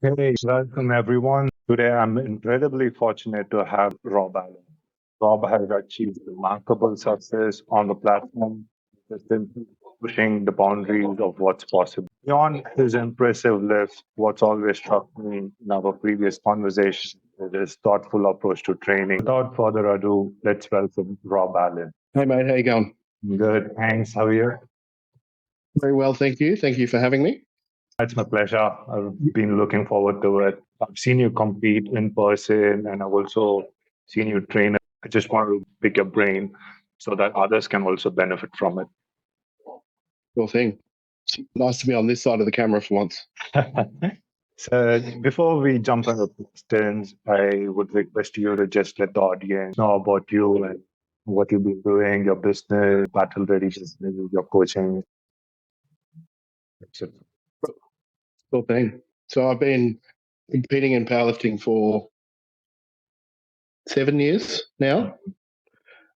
Hey, welcome everyone. Today I'm incredibly fortunate to have Rob Allen. Rob has achieved remarkable success on the platform, consistently pushing the boundaries of what's possible. Beyond his impressive lifts, what's always struck me in our previous conversation is his thoughtful approach to training. Without further ado, let's welcome Rob Allen. Hey mate, how you going? Good, thanks. How are you? Very well, thank you. Thank you for having me. It's my pleasure. I've been looking forward to it. I've seen you compete in person and I've also seen you train. I just want to pick your brain so that others can also benefit from it. Cool thing. Nice to be on this side of the camera for once. So before we jump into questions, I would request you to just let the audience know about you and what you've been doing, your business, battle ready business, your coaching. That's it. Cool thing. So I've been competing in powerlifting for 7 years now.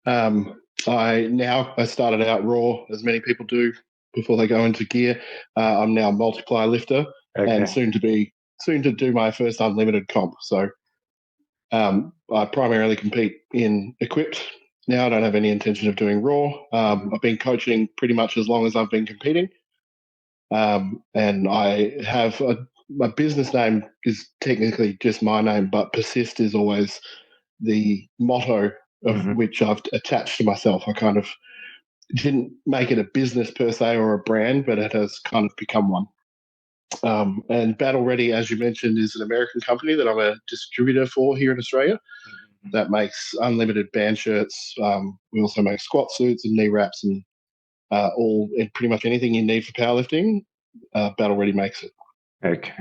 I started out raw, as many people do before they go into gear. I'm now a multiply lifter and soon to do my first unlimited comp. So I primarily compete in equipped. Now I don't have any intention of doing raw. I've been coaching pretty much as long as I've been competing. And I have my business name is technically just my name, but persist is always the motto of which I've attached to myself. I kind of didn't make it a business per se or a brand, but it has kind of become one. And Battle Ready, as you mentioned, is an American company that I'm a distributor for here in Australia that makes unlimited band shirts. We also make squat suits and knee wraps and pretty much anything you need for powerlifting. Battle Ready makes it. Okay,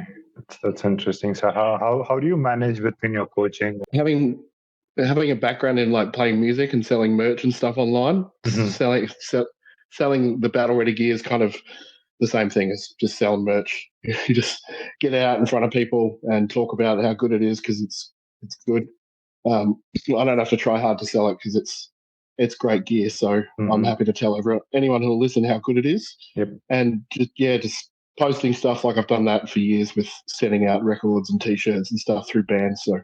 that's interesting. So how do you manage within your coaching? Having a background in like playing music and selling merch and stuff online, selling the Battle Ready gear is kind of the same thing as just selling merch. You just get out in front of people and talk about how good it is because it's good. I don't have to try hard to sell it because it's great gear. So I'm happy to tell anyone who'll listen how good it is. Yep. And just posting stuff like I've done that for years with sending out records and T-shirts and stuff through bands. So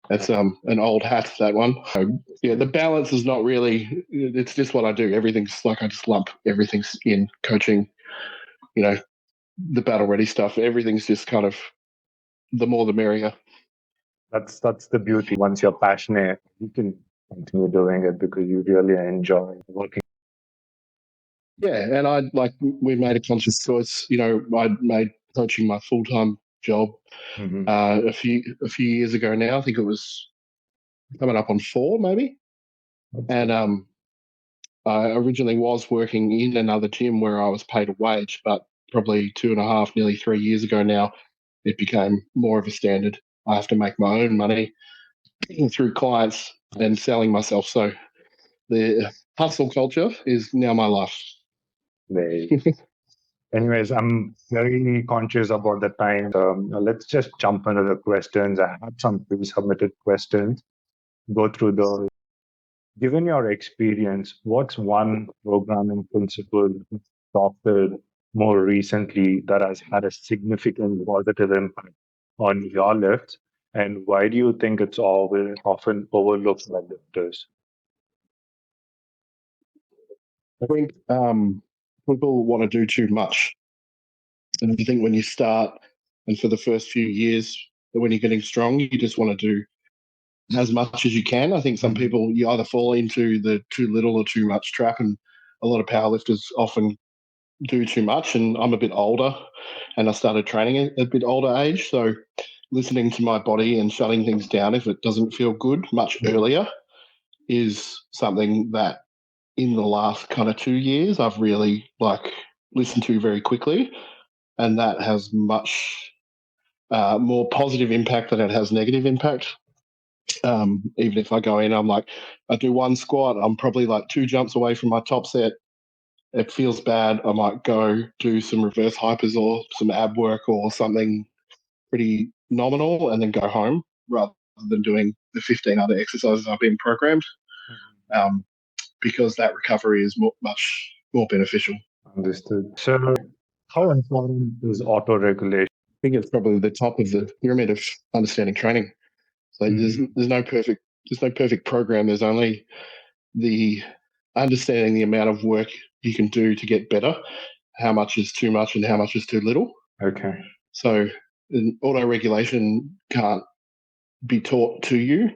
that's an old hat, that one. Yeah, the balance is not really. It's just what I do. Everything's like I just lump everything's in coaching. The Battle Ready stuff. Everything's just kind of the more the merrier. That's the beauty. Once you're passionate, you can continue doing it because you really enjoy working. Yeah, and we made a conscious choice. I made coaching my full-time job a few years ago now. I think it was coming up on 4 maybe. And I originally was working in another gym where I was paid a wage, but probably 2.5, nearly 3 years ago now, it became more of a standard. I have to make my own money through clients and selling myself. So the hustle culture is now my life. Anyways, I'm very conscious about the time. Let's just jump into the questions. I have some pre-submitted questions. Go through those. Given your experience, what's one programming principle you've adopted more recently that has had a significant positive impact on your lifts? And why do you think it's often overlooked by lifters? I think people want to do too much. And I think when you start and for the first few years, when you're getting strong, you just want to do as much as you can. I think some people, you either fall into the too little or too much trap, and a lot of powerlifters often do too much. And I'm a bit older and I started training at a bit older age. So listening to my body and shutting things down if it doesn't feel good much earlier is something that in the last kind of 2 years I've really listened to very quickly, and that has much more positive impact than it has negative impact. Even if I go in, I do one squat, I'm probably 2 jumps away from my top set. It feels bad. I might go do some reverse hypers or some ab work or something pretty nominal and then go home rather than doing the 15 other exercises I've been programmed, because that recovery is much more beneficial. Understood. So, how important is auto-regulation? think it's probably the top of the pyramid of understanding training. So there's no perfect program. There's only the understanding the amount of work you can do to get better, how much is too much and how much is too little. Okay. So auto-regulation can't be taught to you.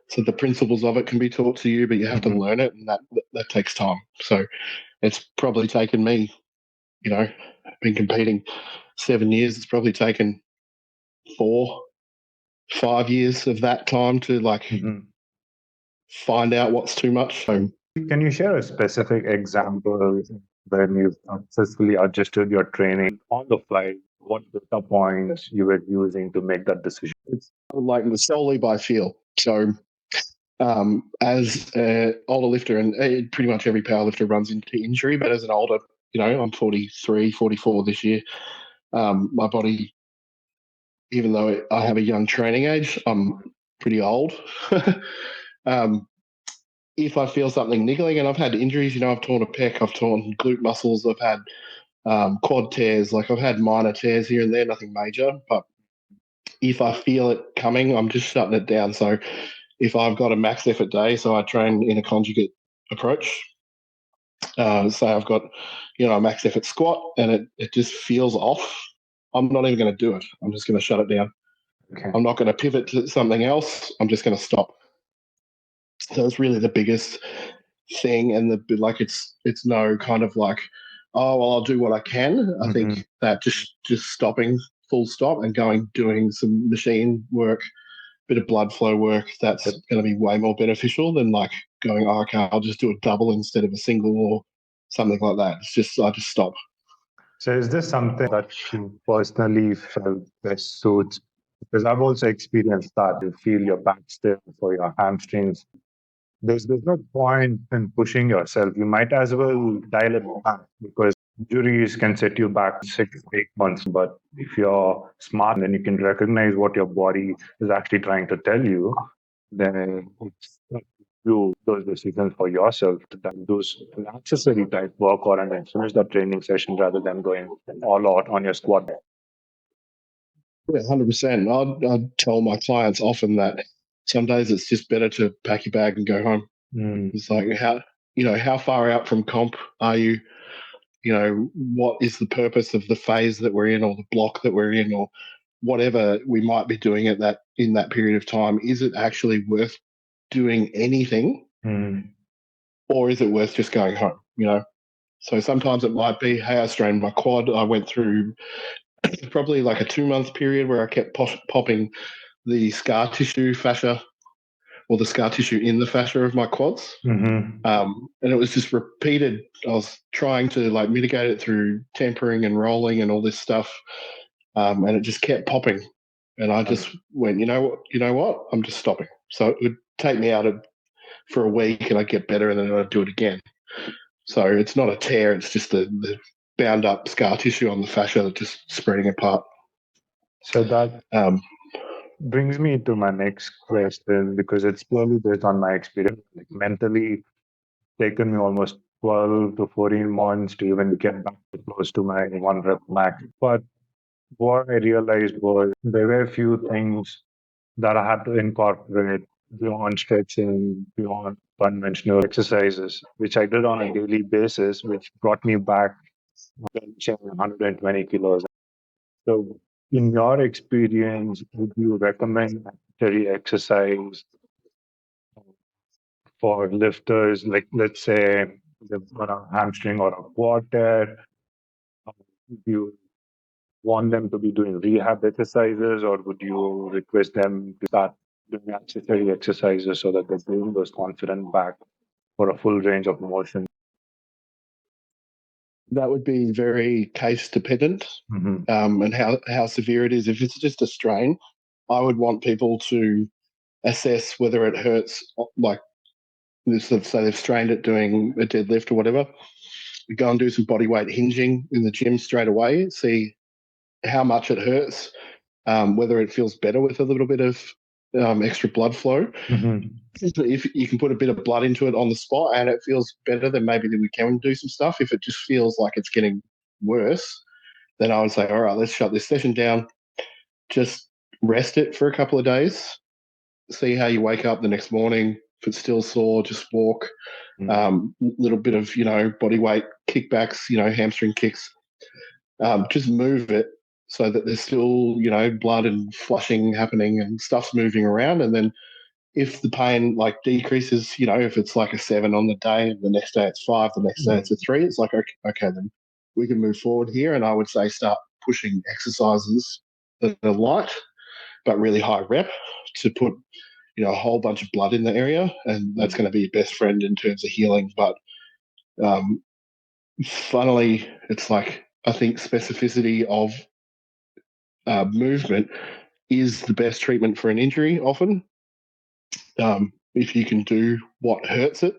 So the principles of it can be taught to you, but you have to learn it, and that takes time. So it's probably taken me, been competing 7 years. It's probably taken 4-5 years of that time to find out what's too much. So, can you share a specific example when you successfully adjusted your training on the fly? What data points you were using to make that decision? it's like solely by feel. So as an older lifter, and pretty much every power lifter runs into injury, but as an older, I'm 43, 44 this year, my body, even though I have a young training age, I'm pretty old. If I feel something niggling, and I've had injuries, I've torn a pec, I've torn glute muscles, I've had quad tears, like I've had minor tears here and there, nothing major, but if I feel it coming, I'm just shutting it down. So if I've got a max effort day, so I train in a conjugate approach. So I've got, a max effort squat and it just feels off. I'm not even going to do it. I'm just going to shut it down. Okay. I'm not going to pivot to something else. I'm just going to stop. So it's really the biggest thing. And it's no kind of like, oh, well, I'll do what I can. I think that just stopping full stop and doing some machine work, bit of blood flow work, that's going to be way more beneficial than like going, oh, okay, I'll just do a double instead of a single or something like that. I just stop. So is this something that you personally felt best suits? Because I've also experienced that. You feel your back stiff or your hamstrings. There's no point in pushing yourself. You might as well dial it back because injuries can set you back 6-8 months. But if you're smart, then you can recognize what your body is actually trying to tell you. Then it's you those decisions for yourself to those accessory type work or and then finish that training session rather than going all out on your squat. Yeah, 100%. I'd tell my clients often that some days it's just better to pack your bag and go home. It's like how far out from comp are you? What is the purpose of the phase that we're in or the block that we're in or whatever we might be doing in that period of time? Is it actually worth doing anything or is it worth just going home? So sometimes it might be, hey, I strained my quad. I went through probably like a 2-month period where I kept popping the scar tissue fascia or the scar tissue in the fascia of my quads. And it was just repeated. I was trying to like mitigate it through tempering and rolling and all this stuff. And it just kept popping. And I just went, you know what? I'm just stopping. So it would take me out for a week and I'd get better and then I'd do it again. So it's not a tear. It's just the bound up scar tissue on the fascia that's just spreading apart. So that brings me to my next question because it's purely based on my experience. Like mentally, taken me almost 12 to 14 months to even get back close to my 1 rep max. But what I realized was there were a few things that I had to incorporate beyond stretching, beyond conventional exercises, which I did on a daily basis, which brought me back benching 120 kilos. So, in your experience, would you recommend necessary exercise for lifters? Like, let's say they've got a hamstring or a quad tear. Do you want them to be doing rehab exercises, or would you request them to start doing accessory exercises so that they bring those confidence back for a full range of motion? That would be very case dependent, and how severe it is. If it's just a strain, I would want people to assess whether it hurts. Like, let's say they've strained it doing a deadlift or whatever. Go and do some body weight hinging in the gym straight away. See how much it hurts, whether it feels better with a little bit of extra blood flow. If you can put a bit of blood into it on the spot and it feels better, then maybe we can do some stuff. If it just feels like it's getting worse, then I would say, all right, let's shut this session down. just rest it for a couple of days. See how you wake up the next morning. If it's still sore, just walk. Little bit of body weight kickbacks, hamstring kicks. Just move it so that there's still blood and flushing happening and stuff's moving around. And then if the pain like decreases, if it's like a 7 on the day, and the next day it's 5, the next day it's a 3, it's like okay, then we can move forward here. And I would say start pushing exercises that are light but really high rep to put a whole bunch of blood in the area, and that's going to be your best friend in terms of healing. But funnily, it's like I think specificity of movement is the best treatment for an injury often. If you can do what hurts it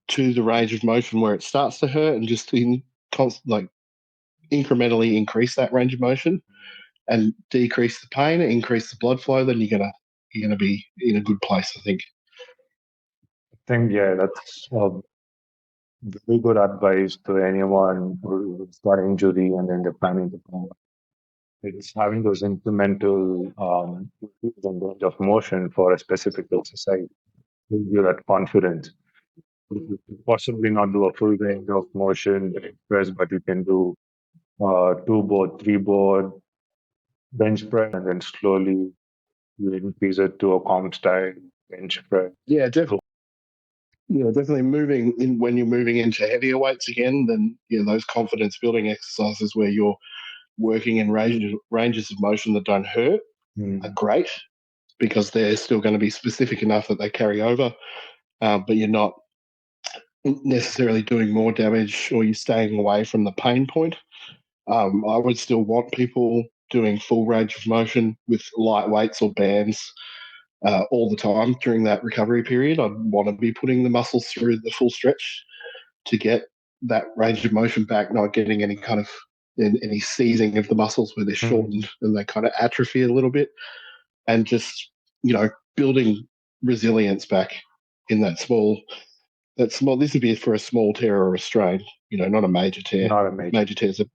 to the range of motion where it starts to hurt, and just incrementally increase that range of motion and decrease the pain, increase the blood flow, then you're gonna be in a good place, I think. I think, yeah, that's very good advice to anyone who's got injury and then they're planning to come. It's having those incremental range of motion for a specific exercise gives you that confidence. You could possibly not do a full range of motion press, but you can do 2 board, 3 board bench press, and then slowly you increase it to a comp style bench press. Yeah, definitely. Definitely moving in when you're moving into heavier weights again, then those confidence building exercises where you're working in ranges of motion that don't hurt are great, because they're still going to be specific enough that they carry over, but you're not necessarily doing more damage, or you're staying away from the pain point. I would still want people doing full range of motion with light weights or bands all the time during that recovery period. I'd want to be putting the muscles through the full stretch to get that range of motion back, not getting any kind of any seizing of the muscles where they're shortened and they kind of atrophy a little bit, and just building resilience back in that small. This would be for a small tear or a strain, not a major tear. Not a major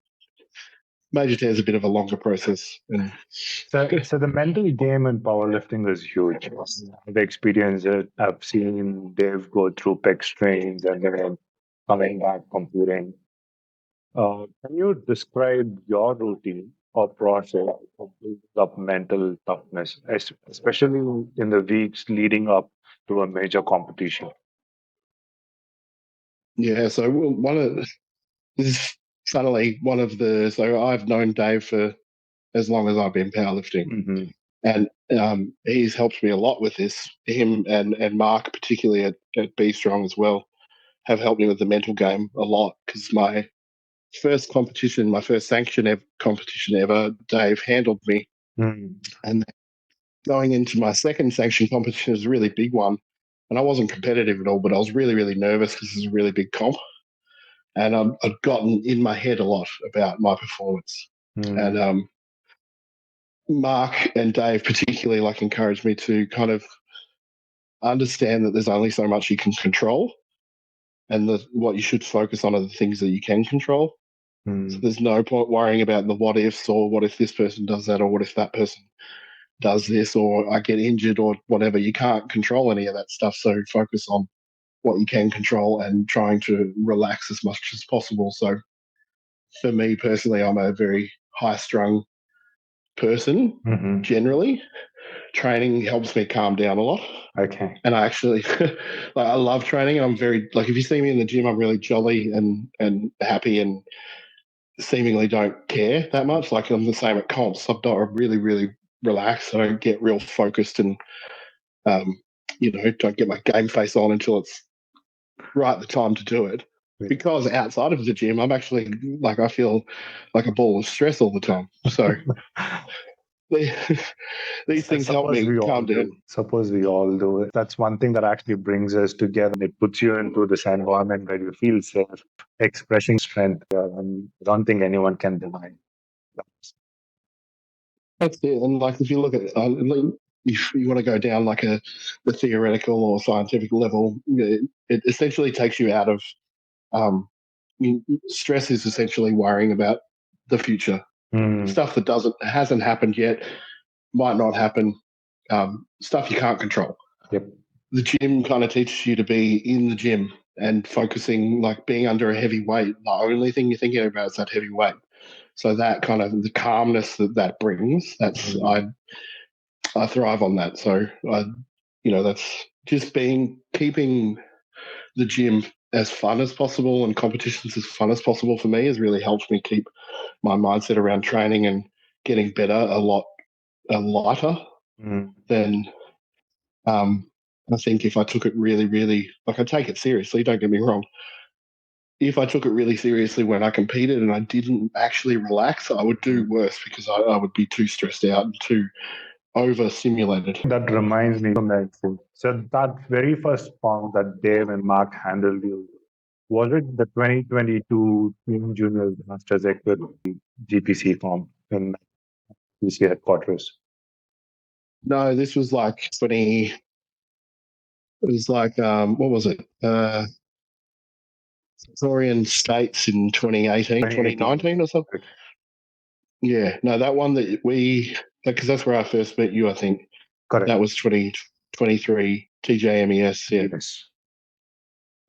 Major tear is a bit of a longer process. And so the mental game in powerlifting is huge. I've experienced it. I've seen Dave go through pec strains and then coming back computing. Can you describe your routine or process of building up mental toughness, especially in the weeks leading up to a major competition? Yeah, so this is funnily one of the. So I've known Dave for as long as I've been powerlifting, and he's helped me a lot with this. Him and Mark, particularly at Be Strong as well, have helped me with the mental game a lot, because my first competition, my first competition ever, Dave handled me. And going into my second sanction competition was a really big one. And I wasn't competitive at all, but I was really, really nervous because it was a really big comp. And I'd gotten in my head a lot about my performance. And Mark and Dave particularly encouraged me to kind of understand that there's only so much you can control, and what you should focus on are the things that you can control. So there's no point worrying about the what ifs, or what if this person does that, or what if that person does this, or I get injured, or whatever. You can't control any of that stuff. So focus on what you can control and trying to relax as much as possible. So for me personally, I'm a very high strung person generally. Training helps me calm down a lot. Okay. And I actually, I love training. And I'm very, if you see me in the gym, I'm really jolly and happy, and seemingly don't care that much. I'm the same at comps. I'm really, really relaxed. I don't get real focused, and don't get my game face on until it's right the time to do it. Because outside of the gym, I'm actually I feel like a ball of stress all the time. So these things help me calm down. Suppose we all do it. That's one thing that actually brings us together. It puts you into this environment where you feel safe, expressing strength. And I don't think anyone can deny that. That's it. And if you look at if you want to go down the theoretical or scientific level, it essentially takes you out of stress is essentially worrying about the future. Stuff that hasn't happened yet, might not happen. Stuff you can't control. Yep. The gym kind of teaches you to be in the gym and focusing, like being under a heavy weight. The only thing you're thinking about is that heavy weight. So that kind of the calmness that brings, that's I thrive on that. So that's just keeping the gym as fun as possible and competitions as fun as possible for me has really helped me keep my mindset around training and getting better a lot lighter than I think if I took it really, really, like I take it seriously, don't get me wrong. If I took it really seriously when I competed and I didn't actually relax, I would do worse because I would be too stressed out and too overstimulated. That reminds me of that food. So that very first pound that Dave and Mark handled you, was it the 2022 Team Junior Masters Equip GPC form in GPC headquarters? No, this was like 20. It was like what was it? Victorian States in 2018, 2019 or something. Yeah, no, that one that because that's where I first met you, I think. Correct. That was 2023 TJMES. Yeah. Yes.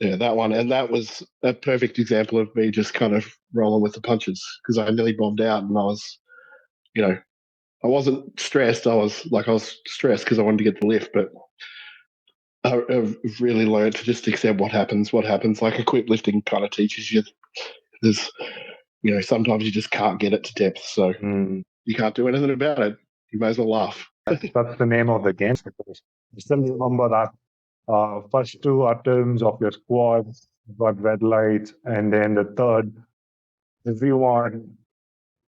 Yeah, that one. And that was a perfect example of me just kind of rolling with the punches because I nearly bombed out and I was, I wasn't stressed. I was stressed because I wanted to get the lift, but I've really learned to just accept what happens. Like equip lifting kind of teaches you there's, sometimes you just can't get it to depth. So you can't do anything about it. You may as well laugh. That's the name of the game. I still remember that first two attempts of your squad got red lights, and then the third, everyone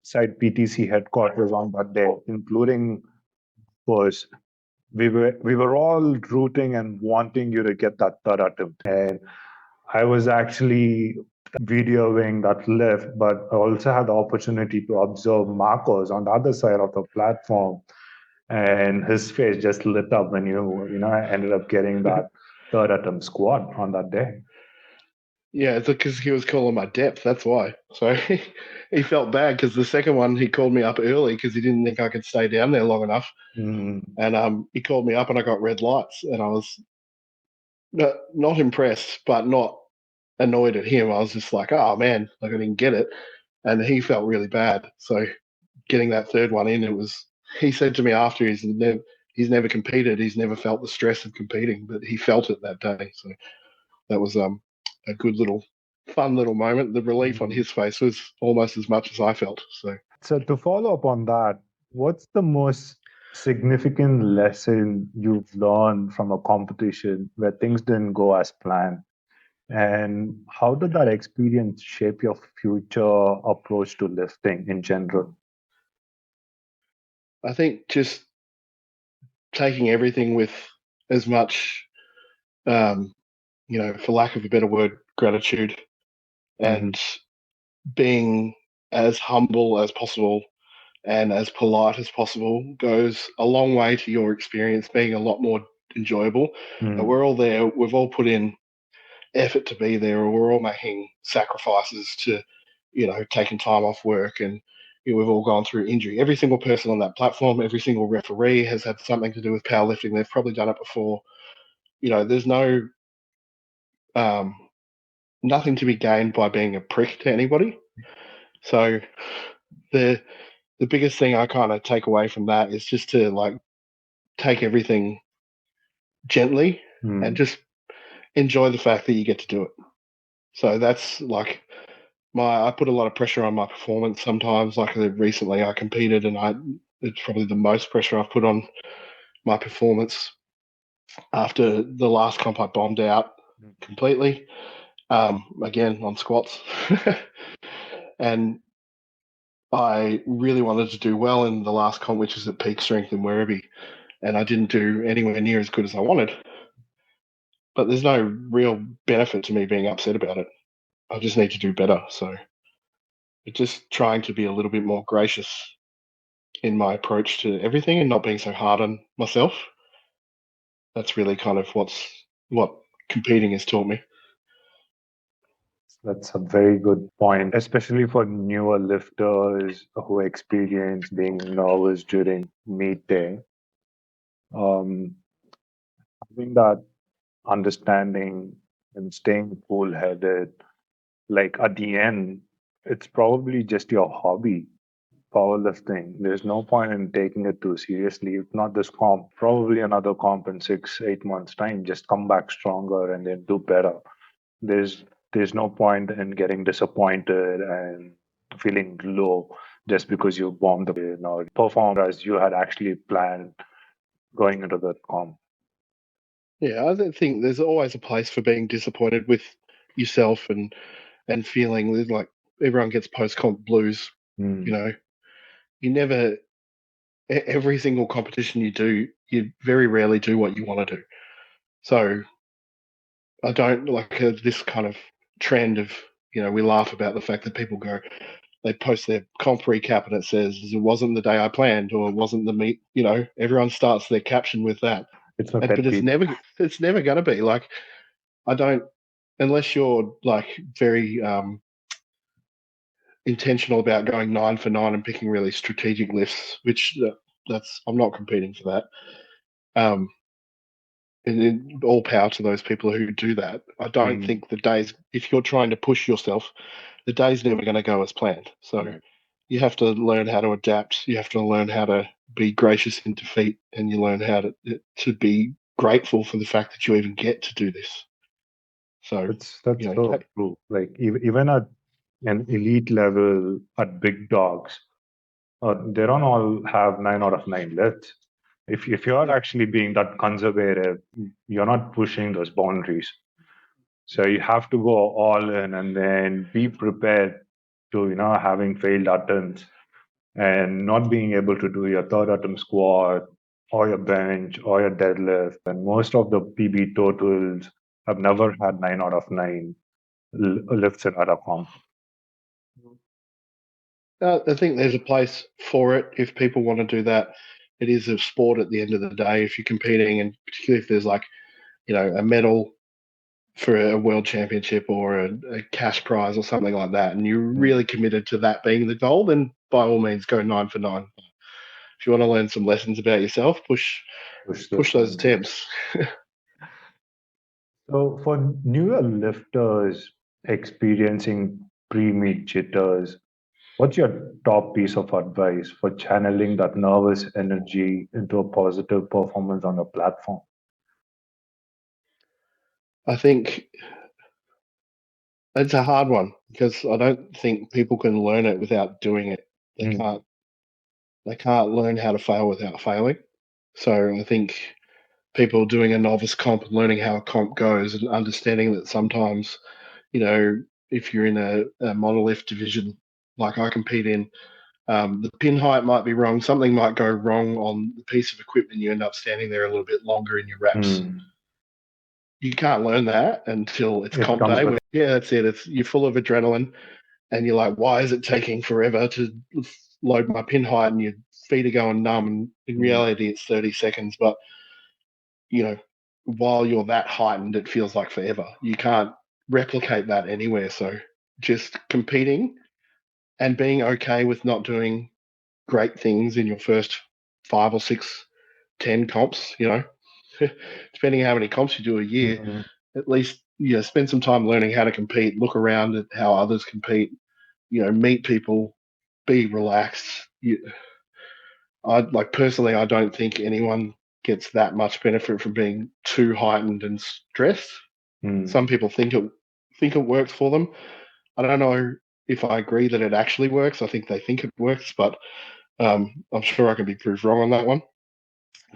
inside PTC headquarters on that day, including us, we were all rooting and wanting you to get that third attempt. And I was actually videoing that lift, but I also had the opportunity to observe Marcos on the other side of the platform, and his face just lit up when I ended up getting that third attempt squat on that day. Yeah, it's because he was calling my depth. That's why. So he felt bad because the second one he called me up early because he didn't think I could stay down there long enough. And he called me up and I got red lights and I was not impressed, but not annoyed at him. I was just like, oh man, like I didn't get it, and he felt really bad. So getting that third one in, he said to me after he's never competed, he's never felt the stress of competing, but he felt it that day. So that was a good little fun little moment. The relief on his face was almost as much as I felt. So to follow up on that, what's the most significant lesson you've learned from a competition where things didn't go as planned? And how did that experience shape your future approach to lifting in general? I think just taking everything with as much, for lack of a better word, gratitude, and being as humble as possible and as polite as possible goes a long way to your experience being a lot more enjoyable. We're all there. We've all put in effort to be there, or we're all making sacrifices to, taking time off work, and we've all gone through injury. Every single person on that platform, every single referee has had something to do with powerlifting. They've probably done it before. There's nothing to be gained by being a prick to anybody. So the biggest thing I kind of take away from that is just to take everything gently and just enjoy the fact that you get to do it. So that's I put a lot of pressure on my performance sometimes. Like recently I competed and it's probably the most pressure I've put on my performance after the last comp I bombed out completely, again on squats. And I really wanted to do well in the last comp, which is at peak strength in Werribee, and I didn't do anywhere near as good as I wanted. But there's no real benefit to me being upset about it. I just need to do better. So just trying to be a little bit more gracious in my approach to everything and not being so hard on myself. That's really kind of what competing has taught me. That's a very good point, especially for newer lifters who experience being nervous during meet day. Um, Having that understanding and staying cool headed, like at the end, it's probably just your hobby, powerlifting. There's no point in taking it too seriously. If not this comp, probably another comp in 6, 8 months' time. Just come back stronger and then do better. There's there's no point in getting disappointed and feeling low just because you bombed the or performed as you had actually planned going into the comp. Yeah, I don't think there's always a place for being disappointed with yourself and feeling like everyone gets post comp blues. You Mm. know, you never every single competition you do, you very rarely do what you want to do. So I don't like this kind of trend of we laugh about the fact that people go they post their comp recap and it says it wasn't the day I planned or it wasn't the meet. Everyone starts their caption with that, It's my but pet peeve. it's never going to be like I don't unless you're like very intentional about going 9 for 9 and picking really strategic lifts, which that's I'm not competing for that. Um, and all power to those people who do that. I don't Mm. think the days, if you're trying to push yourself, the day's never going to go as planned. So Right. you have to learn how to adapt. You have to learn how to be gracious in defeat, and you learn how to be grateful for the fact that you even get to do this. So, That's so true. Like even at an elite level at big dogs, they don't all have 9 out of 9 lifts. If you're yeah, actually being that conservative, you're not pushing those boundaries. So you have to go all in and then be prepared to, having failed attempts and not being able to do your third attempt squat or your bench or your deadlift. And most of the PB totals have never had 9 out of 9 lifts in other comp. I think there's a place for it if people want to do that. It is a sport at the end of the day. If you're competing, and particularly if there's like a medal for a world championship or a cash prize or something like that, and you're Mm. really committed to that being the goal, then by all means go 9 for 9. If you want to learn some lessons about yourself, Push those push those boundaries. attempts. So for newer lifters experiencing pre-meet jitters, what's your top piece of advice for channeling that nervous energy into a positive performance on the platform? I think it's a hard one because I don't think people can learn it without doing it. They Mm. can't. They can't learn how to fail without failing. So I think people doing a novice comp and learning how a comp goes and understanding that sometimes, if you're in a monolith division like I compete in, the pin height might be wrong. Something might go wrong on the piece of equipment. You end up standing there a little bit longer in your reps. Mm. You can't learn that until it's It comp comes day. with. Yeah, that's it. You're full of adrenaline, and you're like, why is it taking forever to load my pin height? And your feet are going numb. And in Mm. reality, it's 30 seconds. But you know, while you're that heightened, it feels like forever. You can't replicate that anywhere. So just competing and being okay with not doing great things in your first 5 or 6, 10 comps, depending how many comps you do a year, Mm. at least, spend some time learning how to compete, look around at how others compete, meet people, be relaxed. I like personally, I don't think anyone gets that much benefit from being too heightened and stressed. Mm. Some people think it works for them. I don't know if I agree that it actually works. I think they think it works, but I'm sure I can be proved wrong on that one.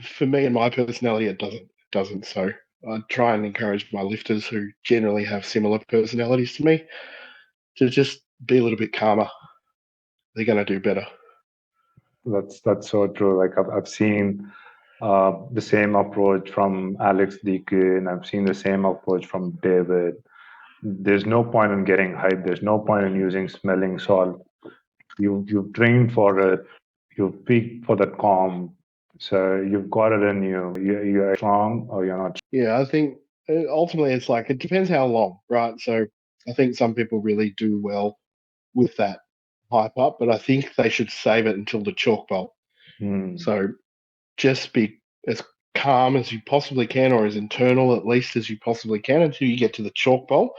For me and my personality, it doesn't. It doesn't. So I try and encourage my lifters who generally have similar personalities to me to just be a little bit calmer. They're going to do better. That's so true. Like I've seen the same approach from Alex Deakin. I've seen the same approach from David. There's no point in getting hyped. There's no point in using smelling salt. You've trained for it. You've peaked for the calm. So you've got it in you. You're strong or you're not. Yeah, I think ultimately it's like it depends how long, right? So I think some people really do well with that hype up, but I think they should save it until the chalk bowl. So just be as calm as you possibly can, or as internal at least as you possibly can, until you get to the chalk bowl.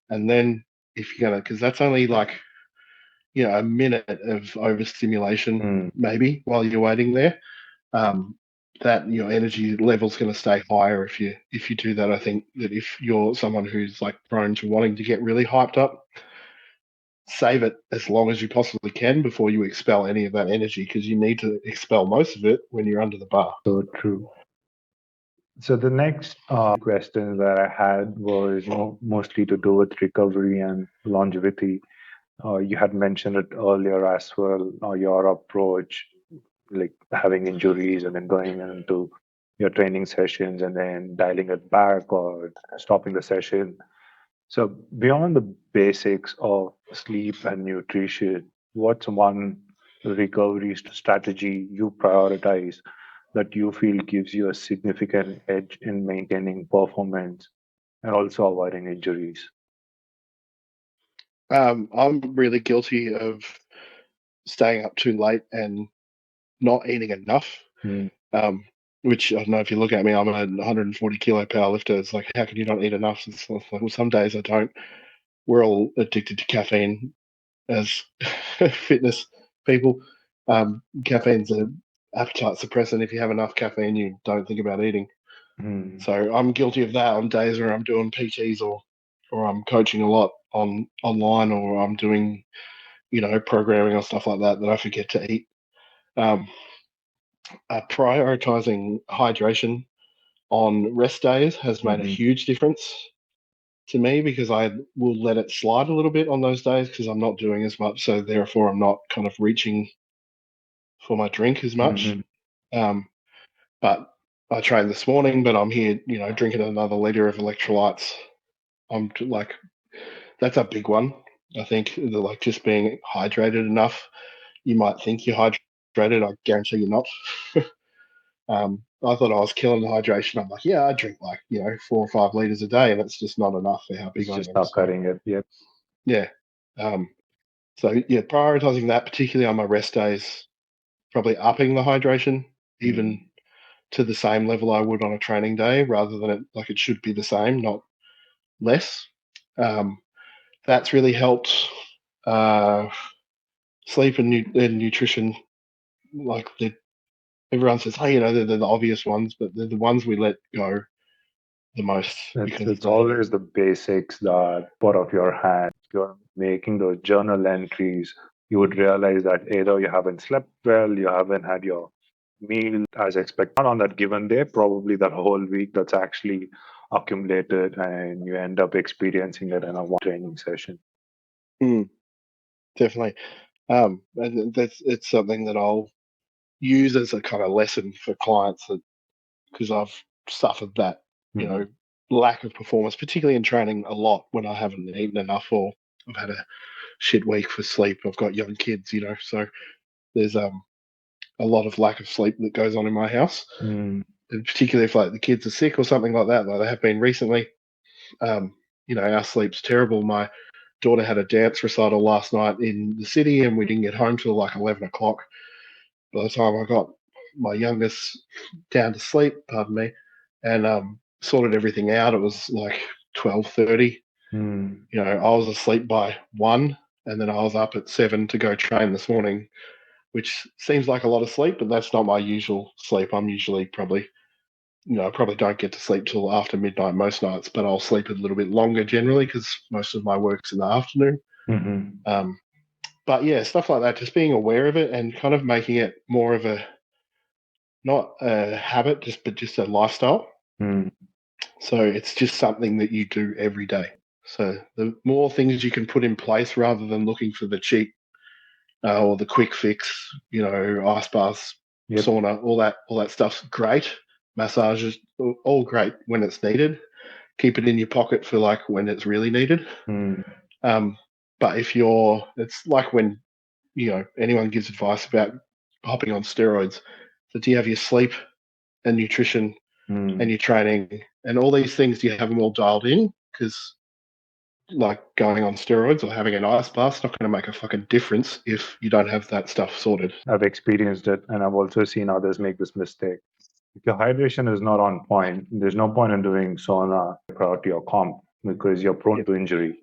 And then if you're going to, because that's only like, a minute of overstimulation, maybe, while you're waiting there. That your energy level's going to stay higher if you do that. I think that if you're someone who's like prone to wanting to get really hyped up, save it as long as you possibly can before you expel any of that energy, because you need to expel most of it when you're under the bar. So true. So the next question that I had was mostly to do with recovery and longevity. You had mentioned it earlier as well, your approach, like having injuries and then going into your training sessions and then dialing it back or stopping the session. So beyond the basics of sleep and nutrition, what's one recovery strategy you prioritize that you feel gives you a significant edge in maintaining performance and also avoiding injuries? I'm really guilty of staying up too late and not eating enough. Um, which I don't know, if you look at me, I'm a 140 kilo power lifter. It's like, how can you not eat enough? It's like, well, some days I don't. We're all addicted to caffeine as fitness people. Caffeine's an appetite suppressant. If you have enough caffeine, you don't think about eating. So I'm guilty of that on days where I'm doing PTs or I'm coaching a lot online, or I'm doing programming or stuff like that I forget to eat. Prioritizing hydration on rest days has made a huge difference to me, because I will let it slide a little bit on those days because I'm not doing as much. So therefore, I'm not kind of reaching for my drink as much. But I trained this morning, but I'm here, drinking another liter of electrolytes. I'm like, that's a big one. I think like just being hydrated enough. You might think you're hydrated. I guarantee you're not. I thought I was killing the hydration. I'm like, yeah, I drink like 4 or 5 liters a day, and it's just not enough for how big It's I just am. not So cutting it. Yep. yeah, so yeah, prioritizing that, particularly on my rest days, probably upping the hydration even to the same level I would on a training day, rather than it should be the same, not less. That's really helped. Sleep and nutrition, like everyone says, hey, they're the obvious ones, but they're the ones we let go the most, because It's always the basics that put off your hand. You're making those journal entries. You would realize that either you haven't slept well, you haven't had your meal as expected, not on that given day, probably that whole week that's actually accumulated, and you end up experiencing it in a one training session. Definitely. And it's something that I'll use as a kind of lesson for clients, that because I've suffered that, lack of performance, particularly in training a lot when I haven't eaten enough, or I've had a shit week for sleep. I've got young kids, so there's a lot of lack of sleep that goes on in my house, and particularly if like the kids are sick or something like that, like they have been recently. Our sleep's terrible. My daughter had a dance recital last night in the city, and we didn't get home till like 11 o'clock. By the time I got my youngest down to sleep, pardon me, and sorted everything out, it was like 12:30. I was asleep by 1, and then I was up at 7 to go train this morning, which seems like a lot of sleep, but that's not my usual sleep. I'm usually probably, I probably don't get to sleep till after midnight most nights, but I'll sleep a little bit longer generally because most of my work's in the afternoon. But yeah, stuff like that, just being aware of it and kind of making it more of a, not a habit, but just a lifestyle. So it's just something that you do every day. So the more things you can put in place, rather than looking for the cheap or the quick fix, ice baths, sauna, all that stuff's great. Massages, all great when it's needed. Keep it in your pocket for like when it's really needed. But it's like when anyone gives advice about hopping on steroids. So do you have your sleep and nutrition and your training and all these things? Do you have them all dialed in? Because like going on steroids or having an ice bath is not going to make a fucking difference if you don't have that stuff sorted. I've experienced it, and I've also seen others make this mistake. If your hydration is not on point, there's no point in doing sauna prior to your comp because you're prone to injury.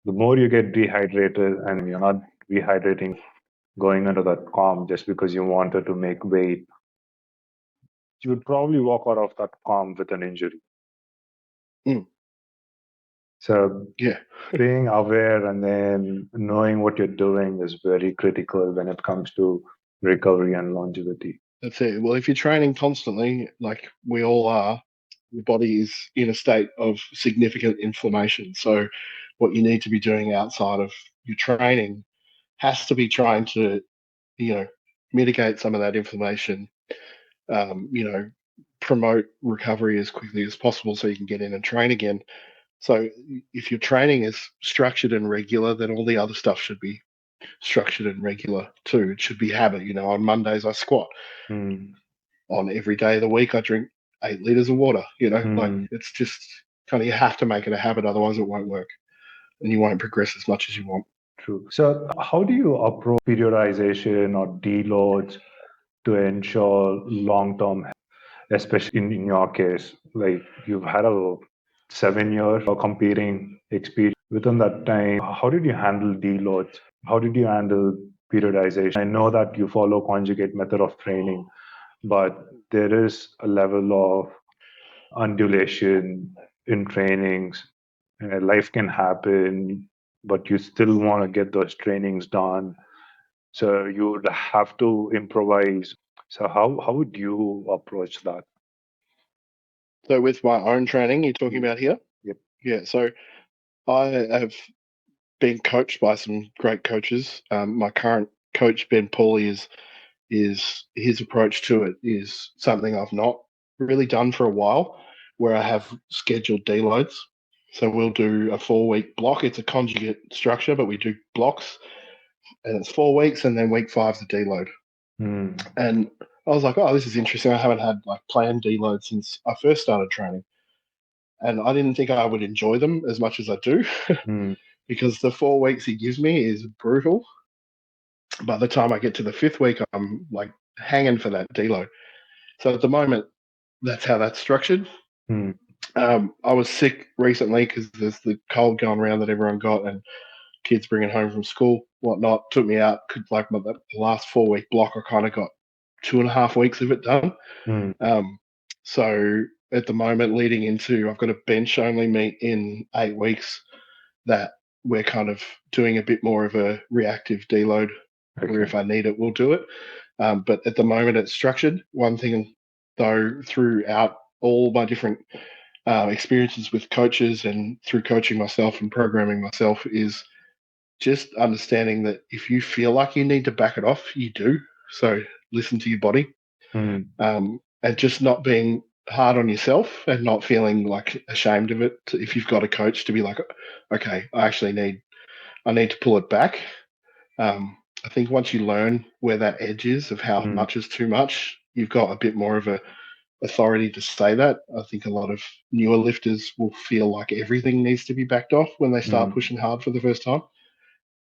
The more you get dehydrated and you're not rehydrating going into that comp just because you wanted to make weight, you would probably walk out of that comp with an injury. Mm. So Yeah, being aware and then knowing what you're doing is very critical when it comes to recovery and longevity. that's it. Well, if you're training constantly, like we all are, your body is in a state of significant inflammation. So, what you need to be doing outside of your training has to be trying to, you know, mitigate some of that inflammation, you know, promote recovery as quickly as possible so you can get in and train again. So if your training is structured and regular, then all the other stuff should be structured and regular too. It should be habit. You know, on Mondays I squat. Mm. On every day of the week I drink 8 liters of water. You know, like it's just kind of you have to make it a habit, otherwise it won't work and you won't progress as much as you want. True. So, how do you approach periodization or deloads to ensure long term, especially in your case? Like you've had a 7 year competing experience. Within that time, how did you handle deloads? How did you handle periodization? I know that you follow conjugate method of training, but there is a level of undulation in trainings. Life can happen, but you still want to get those trainings done. So you would have to improvise. So how would you approach that? So with my own training, you're talking about here? Yep. Yeah. So I have been coached by some great coaches. My current coach, Ben Pauly, is his approach to it is something I've not really done for a while, where I have scheduled deloads. So we'll do a 4 week block. It's a conjugate structure, but we do blocks, and it's 4 weeks, and then week 5's a deload. Mm. And I was like, oh, this is interesting. I haven't had like planned deloads since I first started training, and I didn't think I would enjoy them as much as I do, Mm. because the 4 weeks he gives me is brutal. By the time I get to the 5th week, I'm like hanging for that deload. So at the moment, that's how that's structured. Mm. I was sick recently because there's the cold going around that everyone got, and kids bringing home from school, whatnot. Took me out. The last 4 week block, I kind of got 2.5 weeks of it done. Mm. So at the moment, leading into, I've got a bench only meet in 8 weeks that we're kind of doing a bit more of a reactive deload, where if Okay. I need it, we'll do it. But at the moment, it's structured. One thing, though, throughout all my different experiences with coaches and through coaching myself and programming myself, is just understanding that if you feel like you need to back it off, you do. So listen to your body, Mm. and just not being hard on yourself and not feeling like ashamed of it. If you've got a coach, to be like, okay, I need to pull it back. I think once you learn where that edge is of how Mm. much is too much, you've got a bit more of a authority to say that. I think a lot of newer lifters will feel like everything needs to be backed off when they start Mm. pushing hard for the first time,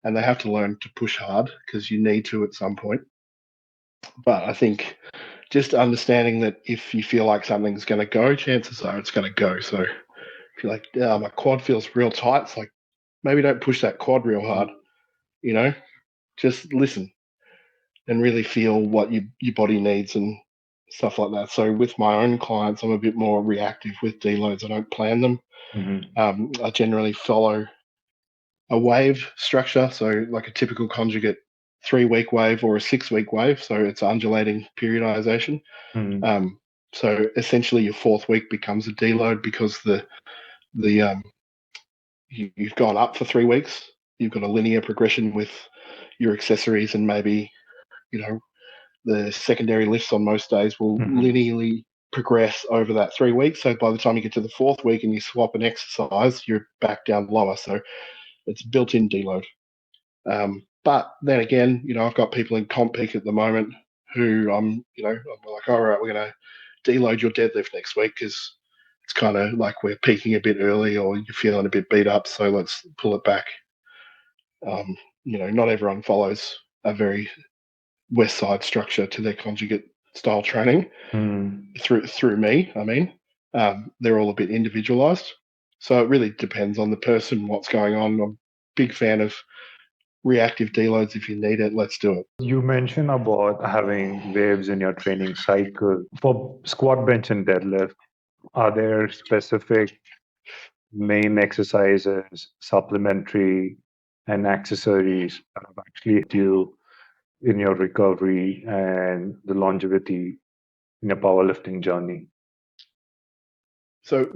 and they have to learn to push hard because you need to at some point. But I think just understanding that if you feel like something's going to go, chances are it's going to go. So if you're like, oh, my quad feels real tight, it's like maybe don't push that quad real hard. You know, just listen and really feel what your body needs and stuff like that. So with my own clients, I'm a bit more reactive with deloads. I don't plan them. Mm. I generally follow a wave structure, so like a typical conjugate 3 week wave or a 6 week wave. So it's undulating periodization. Mm. Um, so essentially, your 4th week becomes a deload because the you've gone up for 3 weeks. You've got a linear progression with your accessories, and maybe you know the secondary lifts on most days will Mm. linearly progress over that 3 weeks. So by the time you get to the 4th week and you swap an exercise, you're back down lower. So it's built-in deload. But then again, I've got people in comp peak at the moment who I'm like, all right, we're going to deload your deadlift next week because it's kind of like we're peaking a bit early or you're feeling a bit beat up, so let's pull it back. Not everyone follows a very West Side structure to their conjugate style training. Through me, I mean, they're all a bit individualized. So it really depends on the person, what's going on. I'm a big fan of reactive deloads. If you need it, let's do it. You mentioned about having waves in your training cycle. For squat, bench, and deadlift, are there specific main exercises, supplementary, and accessories that have actually helped you in your recovery and the longevity in your powerlifting journey? So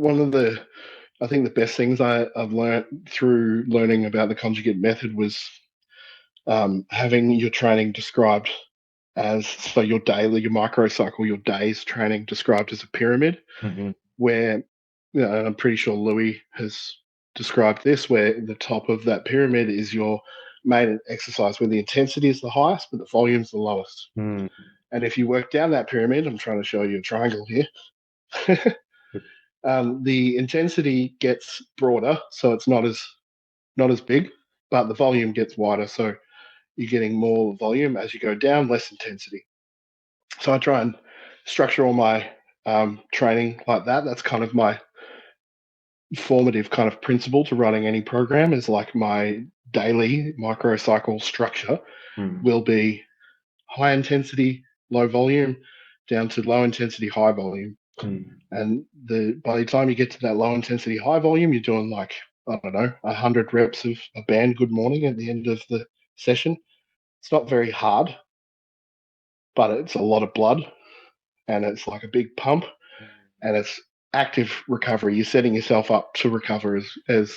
I think the best things I've learned through learning about the conjugate method was having your training described so your microcycle, your day's training described as a pyramid, where, and I'm pretty sure Louis has described this, where the top of that pyramid is your main exercise, where the intensity is the highest, but the volume is the lowest. And if you work down that pyramid, I'm trying to show you a triangle here. The intensity gets broader, so it's not as big, but the volume gets wider, so you're getting more volume as you go down, less intensity. So I try and structure all my training like that. That's kind of my formative kind of principle to running any program, is like my daily microcycle structure will be high intensity, low volume, down to low intensity, high volume. And by the time you get to that low intensity, high volume, you're doing like, I don't know, 100 reps of a band good morning at the end of the session. It's not very hard, but it's a lot of blood and it's like a big pump and it's active recovery. You're setting yourself up to recover as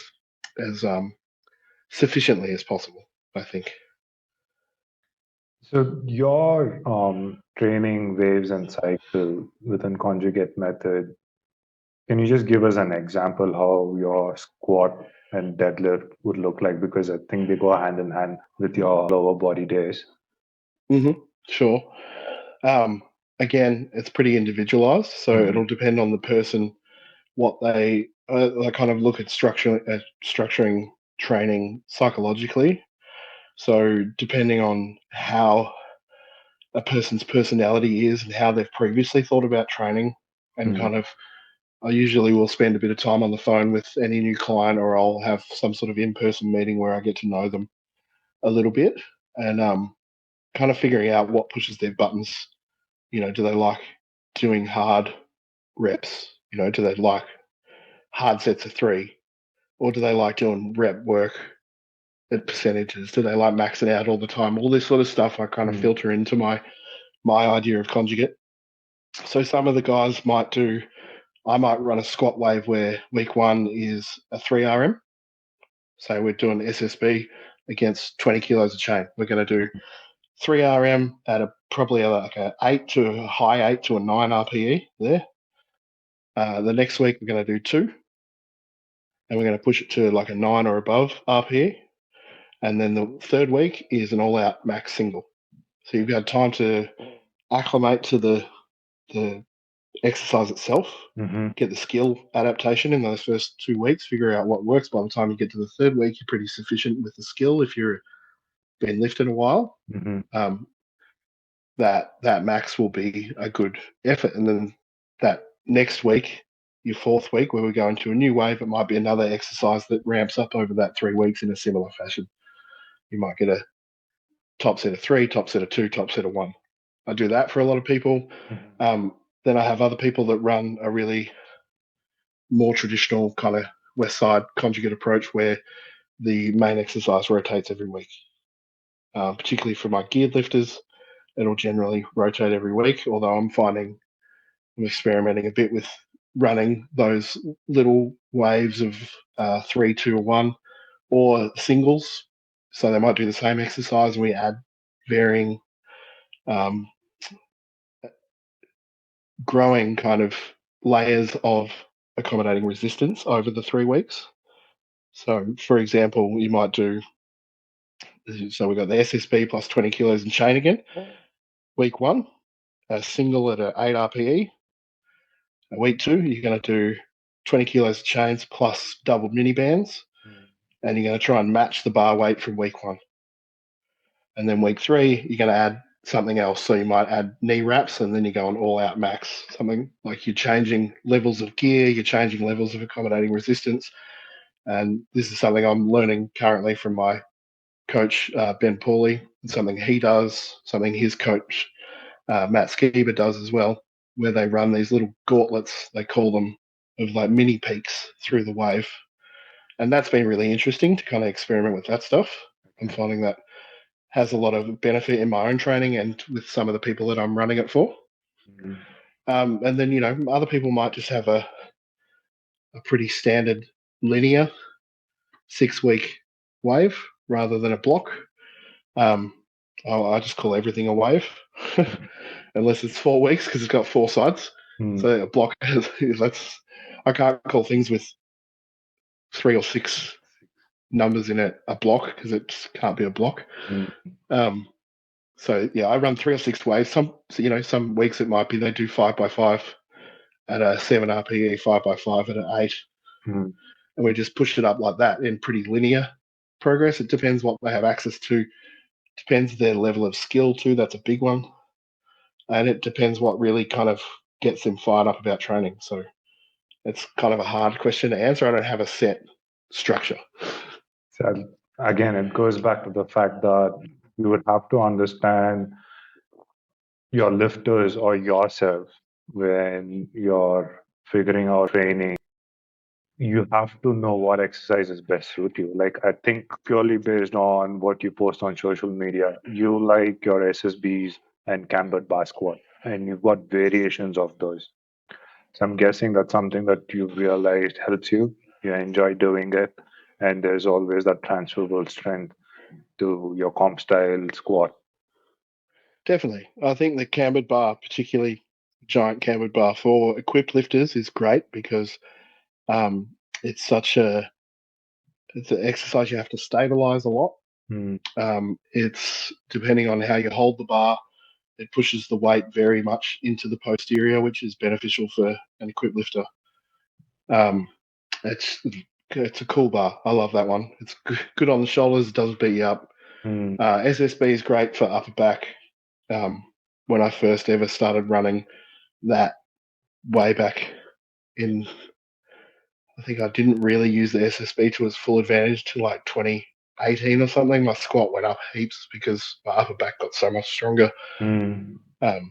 sufficiently as possible, I think. So your training waves and cycle within conjugate method, can you just give us an example how your squat and deadlift would look like? Because I think they go hand in hand with your lower body days. Sure. Again, it's pretty individualized, so it'll depend on the person, what they kind of look at structuring training psychologically. So depending on how a person's personality is and how they've previously thought about training, and kind of, I usually will spend a bit of time on the phone with any new client, or I'll have some sort of in-person meeting where I get to know them a little bit and kind of figuring out what pushes their buttons. Do they like doing hard reps? Do they like hard sets of 3? Or do they like doing rep work at percentages? Do they like maxing out all the time? All this sort of stuff I kind of filter into my idea of conjugate. So some of the guys I might run a squat wave where week 1 is a 3 RM. So we're doing SSB against 20 kilos of chain. We're going to do 3 RM at probably like a high 8 to a 9 RPE there. The next week we're going to do 2, and we're going to push it to like a 9 or above RPE. And then the third week is an all-out max single. So you've got time to acclimate to the exercise itself, get the skill adaptation in those first 2 weeks, figure out what works. By the time you get to the third week, you're pretty sufficient with the skill if you've been lifting a while. That max will be a good effort. And then that next week, your fourth week, where we go into a new wave, it might be another exercise that ramps up over that 3 weeks in a similar fashion. You might get a top set of 3, top set of 2, top set of 1. I do that for a lot of people. Then I have other people that run a really more traditional kind of West Side conjugate approach where the main exercise rotates every week. Particularly for my geared lifters, it'll generally rotate every week, although I'm experimenting a bit with running those little waves of 3, 2, or 1, or singles. So they might do the same exercise and we add varying growing kind of layers of accommodating resistance over the 3 weeks. So, for example, you might do, so we've got the SSB plus 20 kilos and chain again. Week 1, a single at an 8 RPE. Week 2, you're going to do 20 kilos of chains plus double mini bands, and you're going to try and match the bar weight from week 1. And then week 3, you're going to add something else. So you might add knee wraps, and then you go on all out max, something like you're changing levels of gear, you're changing levels of accommodating resistance. And this is something I'm learning currently from my coach, Ben Pauly, and something he does, something his coach, Matt Skiba, does as well, where they run these little gauntlets, they call them, of like mini peaks through the wave. And that's been really interesting to kind of experiment with that stuff. I'm finding that has a lot of benefit in my own training and with some of the people that I'm running it for. And then, other people might just have a pretty standard linear 6-week wave rather than a block. I just call everything a wave, unless it's 4 weeks because it's got 4 sides. So a block, I can't call things with 3 or 6 numbers in it a block because it just can't be a block. So yeah, I run 3 or 6 waves. Some weeks it might be they do 5x5 at a 7 RPE, 5x5 at an 8, and we just push it up like that in pretty linear progress. It depends what they have access to. Depends their level of skill too. That's a big one, and it depends what really kind of gets them fired up about training. So it's kind of a hard question to answer. I don't have a set structure. So again, it goes back to the fact that you would have to understand your lifters or yourself when you're figuring out training. You have to know what exercises best suit you. Like, I think purely based on what you post on social media, you like your SSBs and cambered bar squat, and you've got variations of those. So I'm guessing that's something that you've realized helps you. You enjoy doing it, and there's always that transferable strength to your comp style squat. Definitely. I think the cambered bar, particularly giant cambered bar for equipped lifters, is great because it's an exercise you have to stabilize a lot. It's depending on how you hold the bar, it pushes the weight very much into the posterior, which is beneficial for an equipped lifter. It's a cool bar. I love that one. It's good on the shoulders. It doesn't beat you up. SSB is great for upper back. When I first ever started running that way back in, I think I didn't really use the SSB to its full advantage to like 2018 or something. My squat went up heaps because my upper back got so much stronger. I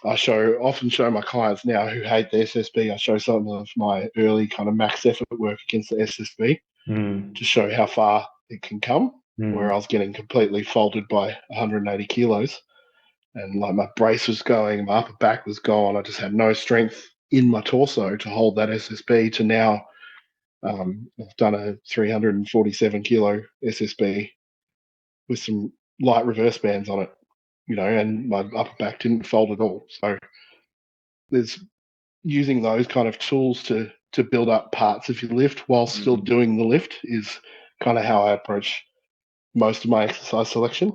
often show my clients now who hate the SSB, I show some of my early kind of max effort work against the SSB to show how far it can come, where I was getting completely folded by 180 kilos. And like my brace was going, my upper back was gone. I just had no strength in my torso to hold that SSB. To now, I've done a 347 kilo SSB with some light reverse bands on it, and my upper back didn't fold at all. So there's using those kind of tools to build up parts of your lift while still doing the lift is kind of how I approach most of my exercise selection.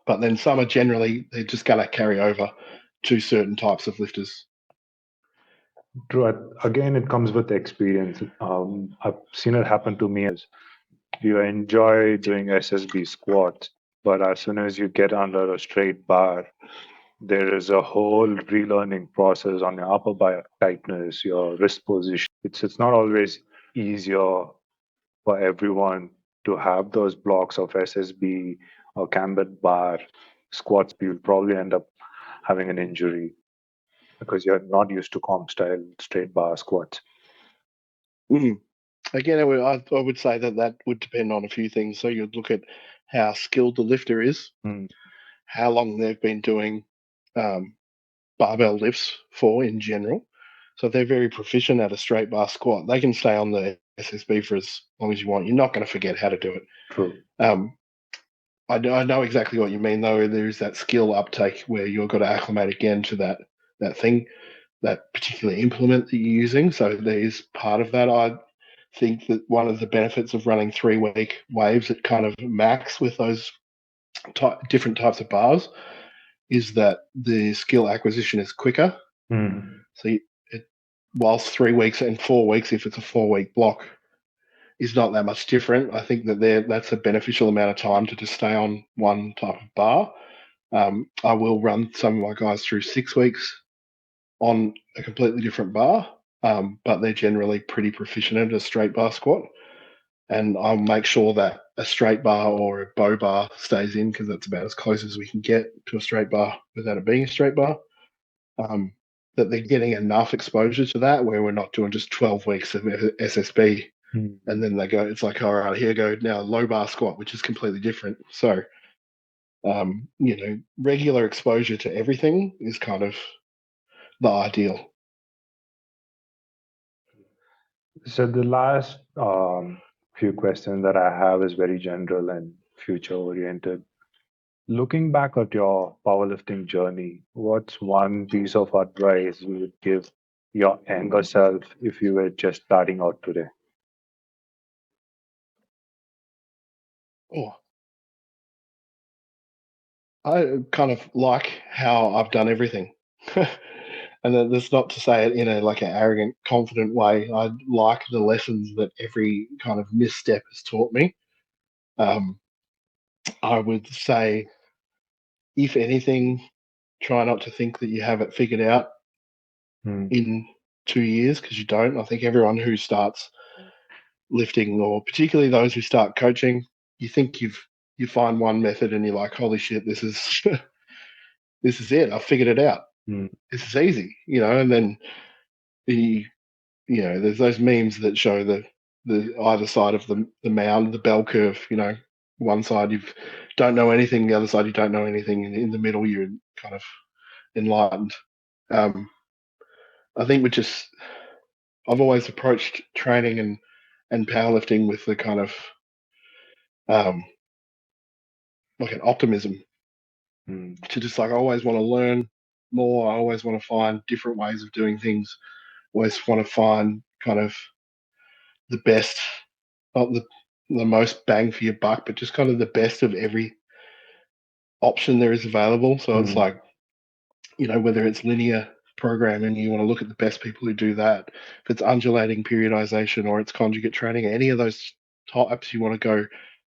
But then some are generally, they're just going to carry over to certain types of lifters. True. Again, it comes with experience. I've seen it happen to me as you enjoy doing SSB squats, but as soon as you get under a straight bar, there is a whole relearning process on your upper back tightness, your wrist position. It's not always easier for everyone to have those blocks of SSB or cambered bar squats. You'll probably end up having an injury because you're not used to comp style straight bar squats. Again, I would say that would depend on a few things. So you'd look at how skilled the lifter is, how long they've been doing barbell lifts for in general. So if they're very proficient at a straight bar squat, they can stay on the SSB for as long as you want. You're not going to forget how to do it. True. I know exactly what you mean, though. There's that skill uptake where you've got to acclimate again to that thing, that particular implement that you're using. So there is part of that. I think that one of the benefits of running 3-week waves at kind of max with those different types of bars is that the skill acquisition is quicker. So whilst 3 weeks and 4 weeks, if it's a 4-week block, is not that much different. I think that's a beneficial amount of time to just stay on one type of bar. I will run some of my guys through 6 weeks on a completely different bar, but they're generally pretty proficient at a straight bar squat. And I'll make sure that a straight bar or a bow bar stays in, because that's about as close as we can get to a straight bar without it being a straight bar. That they're getting enough exposure to that where we're not doing just 12 weeks of SSB and then they go, it's like, all right, here go now low bar squat, which is completely different. So, regular exposure to everything is kind of the ideal. So the last few questions that I have is very general and future oriented. Looking back at your powerlifting journey, what's one piece of advice you would give your younger self if you were just starting out today? Oh, I kind of like how I've done everything. And that's not to say it in a like an arrogant, confident way. I like the lessons that every kind of misstep has taught me. I would say, if anything, try not to think that you have it figured out in 2 years, because you don't. I think everyone who starts lifting, or particularly those who start coaching, you think you find one method and you're like, holy shit, this is this is it. I figured it out. This is easy, and then there's those memes that show the either side of the mound, the bell curve. One side you don't know anything, the other side you don't know anything, and in the middle you're kind of enlightened. I think I've always approached training and powerlifting with the kind of like an optimism, to just like, I always want to learn more. I always want to find different ways of doing things. Always want to find kind of the best, not the most bang for your buck, but just kind of the best of every option there is available. So it's like, whether it's linear programming, you want to look at the best people who do that. If it's undulating periodization or it's conjugate training, any of those types, you want to go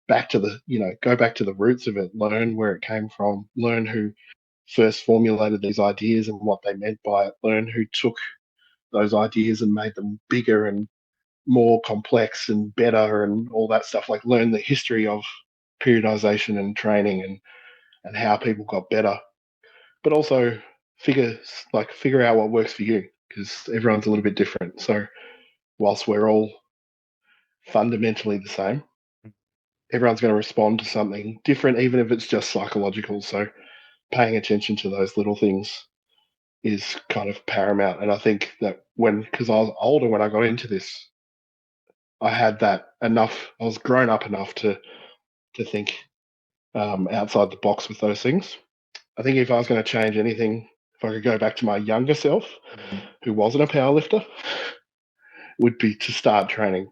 back to the roots of it, learn where it came from, learn who first formulated these ideas and what they meant by it, learn who took those ideas and made them bigger and more complex and better and all that stuff. Like, learn the history of periodization and training and how people got better, but also figure out what works for you, because everyone's a little bit different. So whilst we're all fundamentally the same, everyone's going to respond to something different, even if it's just psychological. So paying attention to those little things is kind of paramount. And I think that because I was older when I got into this, I had that enough. I was grown up enough to think outside the box with those things. I think if I was going to change anything, if I could go back to my younger self, who wasn't a powerlifter, would be to start training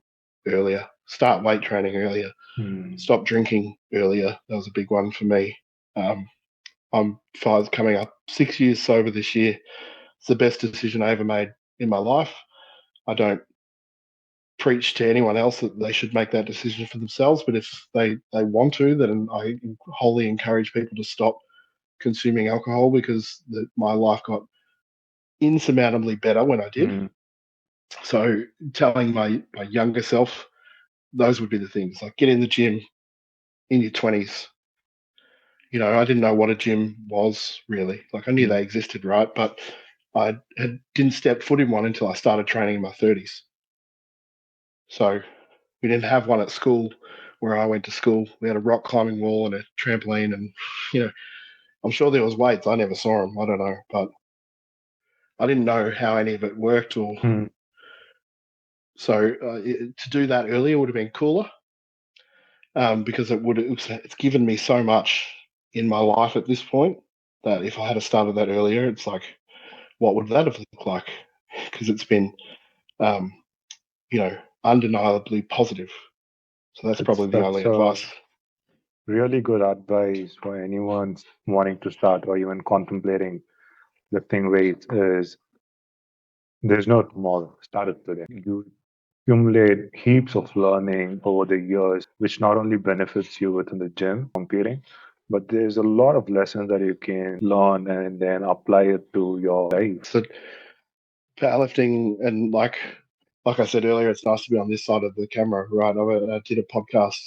earlier, start weight training earlier, stop drinking earlier. That was a big one for me. I'm coming up 6 years sober this year. It's the best decision I ever made in my life. I don't preach to anyone else that they should make that decision for themselves, but if they want to, then I wholly encourage people to stop consuming alcohol, because my life got insurmountably better when I did. So telling my younger self, those would be the things, like get in the gym in your 20s. I didn't know what a gym was really. Like, I knew they existed, right? But I didn't step foot in one until I started training in my 30s. So we didn't have one at school where I went to school. We had a rock climbing wall and a trampoline, and I'm sure there was weights. I never saw them. I don't know, but I didn't know how any of it worked. So to do that earlier would have been cooler, because it's given me so much in my life at this point, that if I had started that earlier, it's like, what would that have looked like? Because it's been, undeniably positive. So that's probably the only advice. Really good advice for anyone wanting to start or even contemplating lifting weights is There's no tomorrow. Start it today. You accumulate heaps of learning over the years, which not only benefits you within the gym competing, but there's a lot of lessons that you can learn and then apply it to your life. So powerlifting, and like I said earlier, it's nice to be on this side of the camera, right? I did a podcast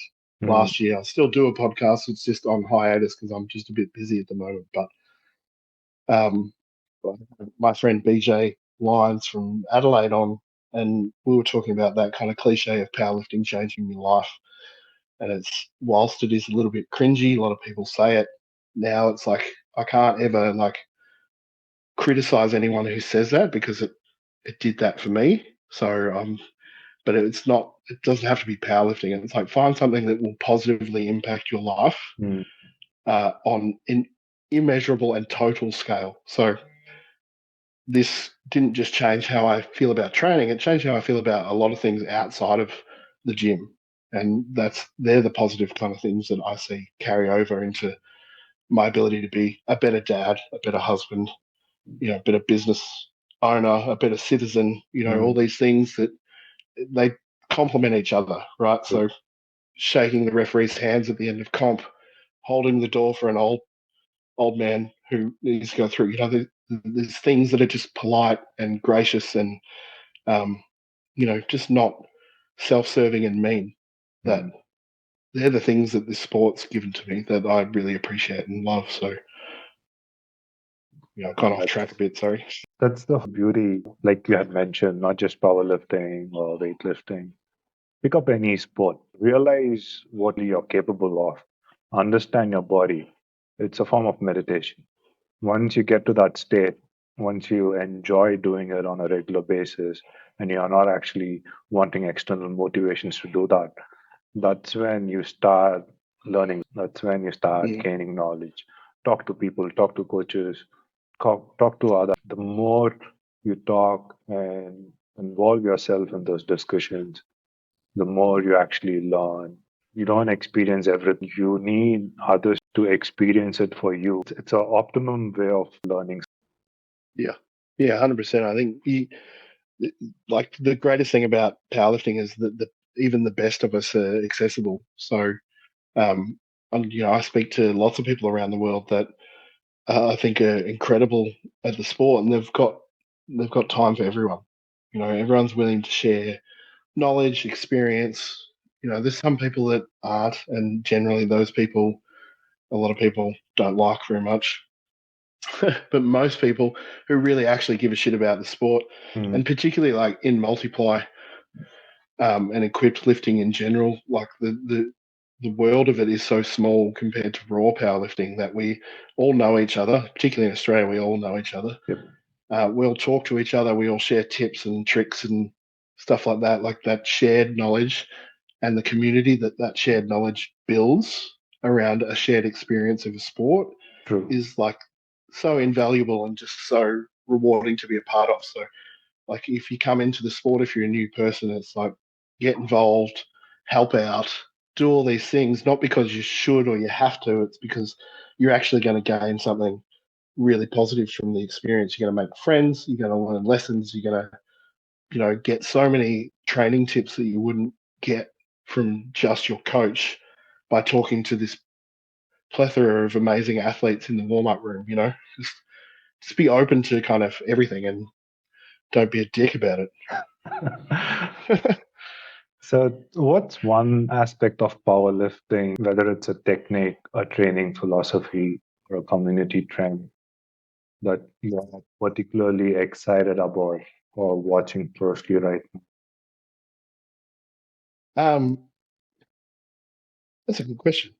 Mm, last year. I still do a podcast. It's just on hiatus because I'm just a bit busy at the moment. But um, my friend BJ Lyons from Adelaide on, and we were talking about that kind of cliche of powerlifting changing your life. And it's, whilst it is a little bit cringy, a lot of people say it now. It's like I can't ever like criticize anyone who says that because it did that for me. So but it's not. It doesn't have to be powerlifting. And it's like find something that will positively impact your life mm, on an immeasurable and total scale. So this didn't just change how I feel about training; it changed how I feel about a lot of things outside of the gym. And they're the positive kind of things that I see carry over into my ability to be a better dad, a better husband, a better business owner, a better citizen. All mm, these things that they complement each other, right? true. So shaking the referee's hands at the end of comp, holding the door for an old man who needs to go through. There's things that are just polite and gracious and um, just not self-serving and mean. That Mm. they're the things that this sport's given to me that I really appreciate and love. So gone off track a bit. Sorry. That's the beauty, like you had mentioned, not just powerlifting or weightlifting. Pick up any sport, realize what you're capable of, understand your body. It's a form of meditation. Once you get to that state, once you enjoy doing it on a regular basis, and you're not actually wanting external motivations to do that, that's when you start learning. That's when you start Mm, gaining knowledge. Talk to people, talk to coaches, talk to others. The more you talk and involve yourself in those discussions, the more you actually learn. You don't experience everything. You need others to experience it for you. It's an optimum way of learning. yeah, yeah, 100%. I think like the greatest thing about powerlifting is that even the best of us are accessible. So um, I speak to lots of people around the world that I think are incredible at the sport, and they've got time for everyone. Everyone's willing to share knowledge, experience. There's some people that aren't, and generally those people, a lot of people don't like very much. But most people who really actually give a shit about the sport, Mm, and particularly like in multiply and equipped lifting in general, like the world of it is so small compared to raw powerlifting that we all know each other. Particularly in Australia, we all know each other. yep, We all talk to each other. We all share tips and tricks and stuff like that. Like that shared knowledge and the community that shared knowledge builds around a shared experience of a sport true. is like so invaluable and just so rewarding to be a part of. So like if you come into the sport, if you're a new person, it's like get involved, help out, do all these things, not because you should or you have to, it's because you're actually going to gain something really positive from the experience. You're going to make friends, you're going to learn lessons, you're going to, get so many training tips that you wouldn't get from just your coach by talking to this plethora of amazing athletes in the warm-up room, just be open to kind of everything and don't be a dick about it. So, what's one aspect of powerlifting, whether it's a technique, a training philosophy, or a community trend, that you're particularly excited about or watching closely right um, that's a good question.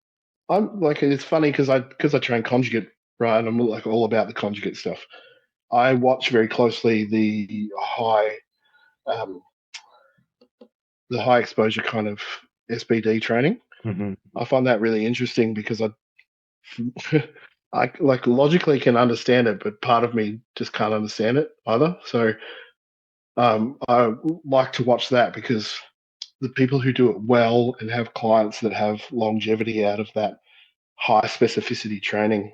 I'm like, it's funny because I train conjugate, right? And I'm like all about the conjugate stuff. I watch very closely um, the high exposure kind of SBD training. now? I find that really interesting because I like logically can understand it, but part of me just can't understand it either. So I like to watch that because the people who do it well and have clients that have longevity out of that high specificity training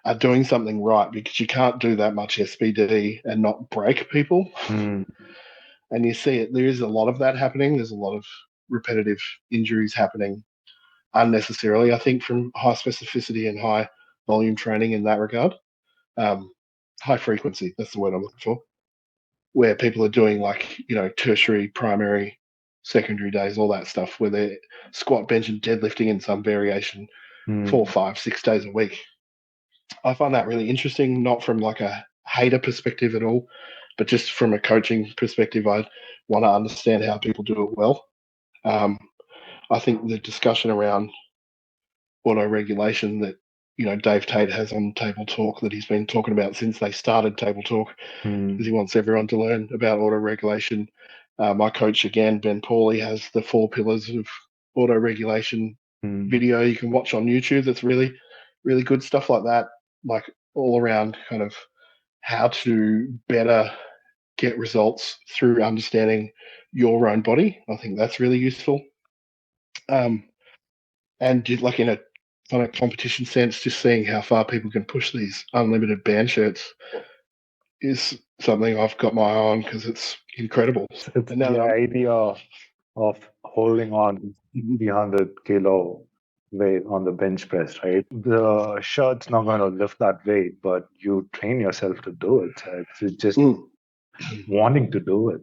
are doing something right, because you can't do that much SBD and not break people. Mm. And you see it, there is a lot of that happening. There's a lot of repetitive injuries happening unnecessarily, I think, from high specificity and high volume training in that regard. High frequency, that's the word I'm looking for, where people are doing like, tertiary, primary, secondary days, all that stuff, where they're squat, bench, and deadlifting in some variation 4, 5, 6 days a week. I find that really interesting, not from like a hater perspective at all, but just from a coaching perspective. I want to understand how people do it well. I think the discussion around auto regulation that Dave Tate has on Table Talk, that he's been talking about since they started Table Talk, because he wants everyone to learn about auto regulation. My coach again, Ben Pauly, has the 4 pillars of auto regulation video you can watch on YouTube. That's really, really good stuff like that, like all around kind of how to better get results through understanding your own body. I think that's really useful. And like in a kind of competition sense, just seeing how far people can push these unlimited band shirts is something I've got my eye on, because it's incredible. It's And now the that I'm idea of holding on 300 kilo weight on the bench press, right? The shirt's not going to lift that weight, but you train yourself to do it. So it's just wanting to do it.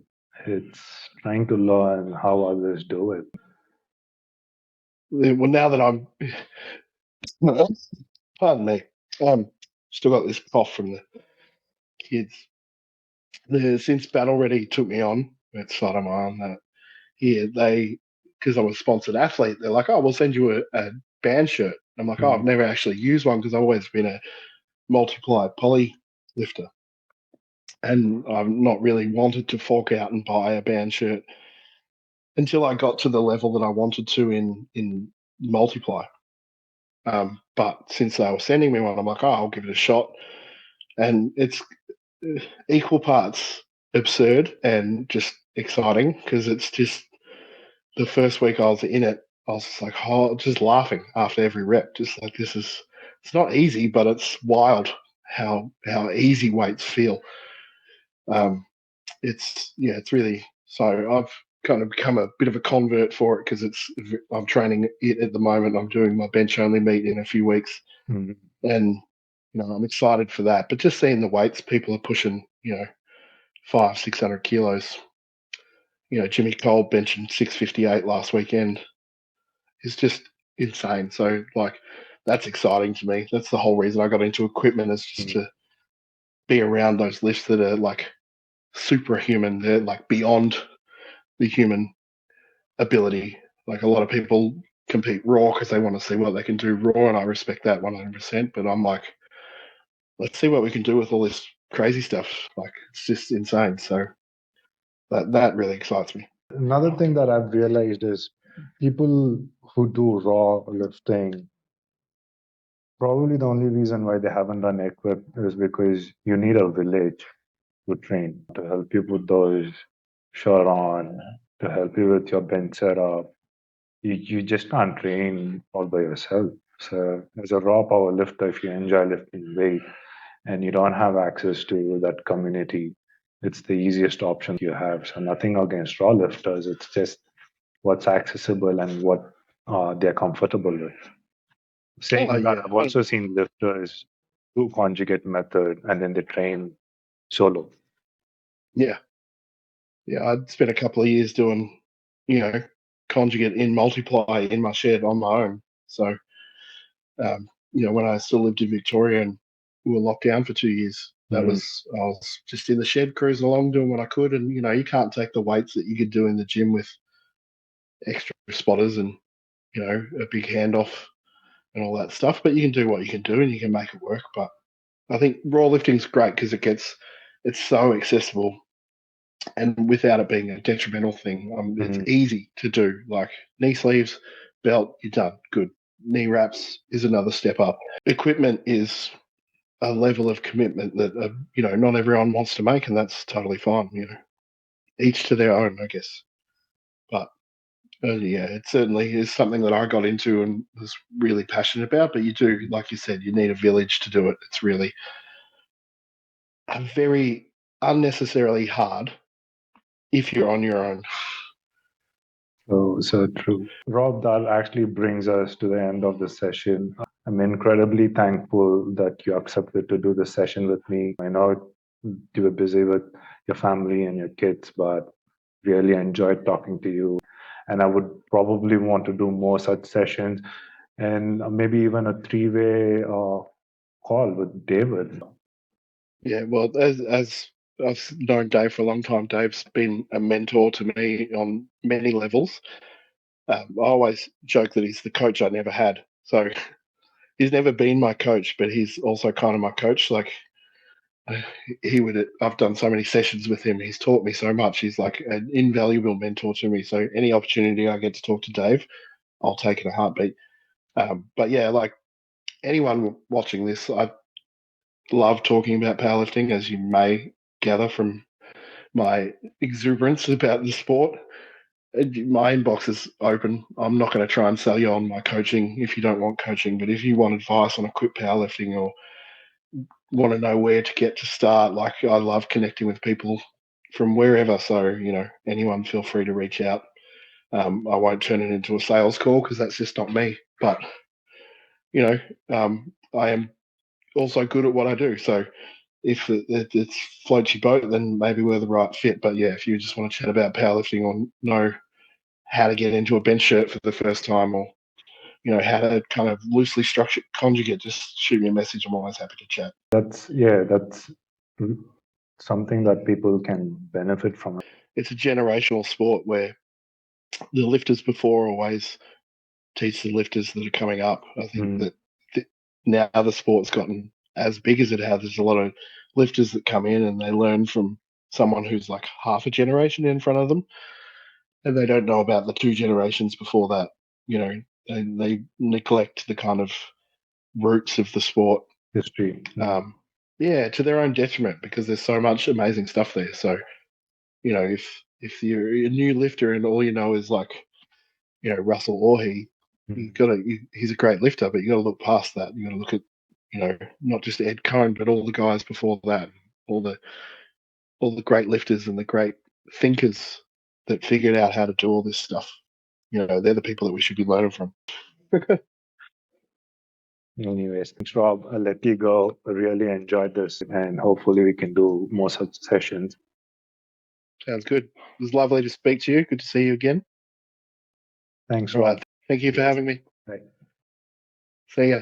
It's trying to learn how others do it. well, now that I'm, pardon me, still got this cough from the kids. Since Battle Ready took me on, that side of my arm, that here they, because I'm a sponsored athlete, they're like, oh, we'll send you a band shirt. I'm like, oh, I've never actually used one, because I've always been a multiply poly lifter, and I've not really wanted to fork out and buy a band shirt until I got to the level that I wanted to in multiply. But since they were sending me one, I'm like, oh, I'll give it a shot. And it's equal parts absurd and just exciting, because it's just the first week I was in it, I was just like, oh, just laughing after every rep, just like, it's not easy, but it's wild how easy weights feel. It's really, so I've kind of become a bit of a convert for it, because I'm training it at the moment. I'm doing my bench only meet in a few weeks, and I'm excited for that. But just seeing the weights people are pushing, 500-600 kilos. Jimmy Cole benching 658 last weekend is just insane. So like, that's exciting to me. That's the whole reason I got into equipment, is just to be around those lifts that are like superhuman. They're like beyond the human ability. Like, a lot of people compete raw because they want to see what they can do raw, and I respect that 100%. But I'm like, let's see what we can do with all this crazy stuff. Like, it's just insane. So that really excites me. Another thing that I've realized is people who do raw lifting, probably the only reason why they haven't done equip is because you need a village to train, to help you put those shirt on, to help you with your bench setup. You just can't train all by yourself. So as a raw power lifter, if you enjoy lifting weight and you don't have access to that community, it's the easiest option you have. So nothing against raw lifters. It's just what's accessible and what they're comfortable with. Oh Saying that, yeah, I've also seen lifters do conjugate method and then they train solo. yeah. I'd spent a couple of years doing, conjugate in multiply in my shed on my own. So, when I still lived in Victoria and we were locked down for 2 years, I was just in the shed cruising along doing what I could. And, you can't take the weights that you could do in the gym with extra spotters and, a big handoff and all that stuff. But you can do what you can do and you can make it work. But I think raw lifting's great because it's so accessible, and without it being a detrimental thing. It's easy to do. Like, knee sleeves, belt, you're done. Good. Knee wraps is another step up. Equipment is a level of commitment that not everyone wants to make, and that's totally fine. Each to their own, I guess. But Yeah, it certainly is something that I got into and was really passionate about. But you do, like you said, you need a village to do it. It's really very unnecessarily hard if you're on your own. So true. Rob, that actually brings us to the end of the session. I'm incredibly thankful that you accepted to do this session with me. I know you were busy with your family and your kids, but really enjoyed talking to you. And I would probably want to do more such sessions and maybe even a three-way call with David. Yeah, well, as I've known Dave for a long time, Dave's been a mentor to me on many levels. I always joke that he's the coach I never had. So he's never been my coach, but he's also kind of my coach. Like I've done so many sessions with him. He's taught me so much. He's like an invaluable mentor to me. So any opportunity I get to talk to Dave, I'll take in a heartbeat. But yeah, like anyone watching this, I love talking about powerlifting, as you may gather from my exuberance about the sport. My inbox is open. I'm not going to try and sell you on my coaching if you don't want coaching, but if you want advice on equip powerlifting or want to know where to get to start, like I love connecting with people from wherever. So, anyone feel free to reach out. I won't turn it into a sales call because that's just not me. But, I am also good at what I do. So if it floats your boat, then maybe we're the right fit. But yeah, if you just want to chat about powerlifting or know how to get into a bench shirt for the first time or, how to kind of loosely structure conjugate, just shoot me a message. I'm always happy to chat. That's something that people can benefit from. It's a generational sport where the lifters before always teach the lifters that are coming up. I think that now the sport's gotten as big as it has. There's a lot of lifters that come in and they learn from someone who's like half a generation in front of them, and they don't know about the two generations before that. They neglect the kind of roots of the sport. History. Yeah, to their own detriment because there's so much amazing stuff there. So, if you're a new lifter and all you know is like, Russell Orhe, he's a great lifter, but you got to look past that. You got to look at, not just Ed Cohn, but all the guys before that, all the great lifters and the great thinkers that figured out how to do all this stuff. They're the people that we should be learning from. Anyways, thanks, Rob. I'll let you go. I really enjoyed this, and hopefully we can do more such sessions. Sounds good. It was lovely to speak to you. Good to see you again. Thanks, All Rob. right. Thank you for having me. Bye. See ya.